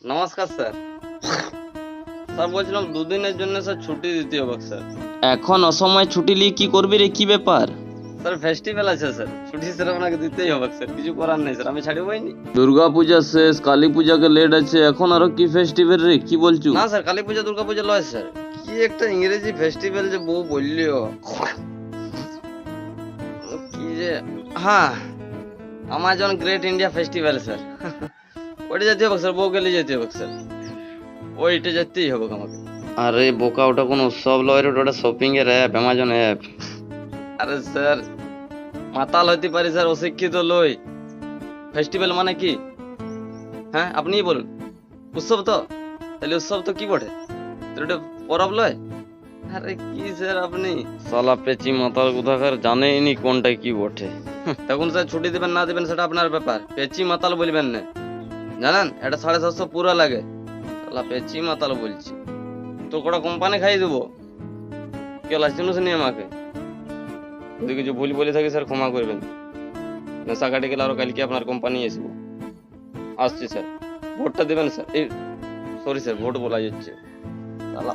নমস্কার sir. Sir বলছিলাম দুদিনের জন্য স্যার ছুটি দিতে হবে স্যার। এখন অসময়ে ছুটি নিয়ে কি করবি রে, কি ব্যাপার? স্যার ফেস্টিভ্যাল আছে স্যার, ছুটি স্যার আপনাকে দিতেই হবে স্যার, কিছু করার নেই স্যার, আমি ছাড়বই নি। দুর্গা পূজা শেষ, কালী পূজাকে লেট আছে, এখন আরো কি ফেস্টিভ্যাল রে, কি বলছু? না স্যার, কালী পূজা দুর্গা পূজা লয় স্যার, কি একটা ইংরেজি ফেস্টিভ্যাল যে বউ বললিও কি যে, হ্যাঁ Amazon great India festival sir. ওইটা যেতে হবে স্যার, বউকে নিয়ে যেতে হবে স্যার, ওইটা যেতেই হবে আমাকে। আরে বোকা, ওটা কোনো উৎসব লয় রে, ওটা শপিং এর অ্যাপ, অ্যামাজন অ্যাপ। আরে স্যার মাতাল হইতে পারি স্যার, অশিক্ষিত লই। ফেস্টিভ্যাল মানে কি? হ্যাঁ আপনিই বলুন। উৎসব তো, তাহলে উৎসব তো কি বটে? তো এটা পরব লয়। আরে কি স্যার আপনি, সালা পেচি মাতাল কোথাকার, জানেই নি কোনটা কি বটে। তখন স্যার ছুটি দিবেন না দিবেন সেটা আপনার ব্যাপার, পেচি মাতাল বলবেন না, জানেন এটা 750 পুরা লাগে। শালা পেচি মাতাল বলছি, তো কটা কোম্পানি খাই দেবো, কেলা চিনুস নি আমাকে। যদি কিছু ভুল বলে থাকি স্যার ক্ষমা করবেন, নেশা কাটে গেলে আরো কালকে আপনার কোম্পানি আসবো। আসছি স্যার, ভোটটা দেবেন স্যার। এই সরি স্যার, ভোট বলা যাচ্ছে শালা।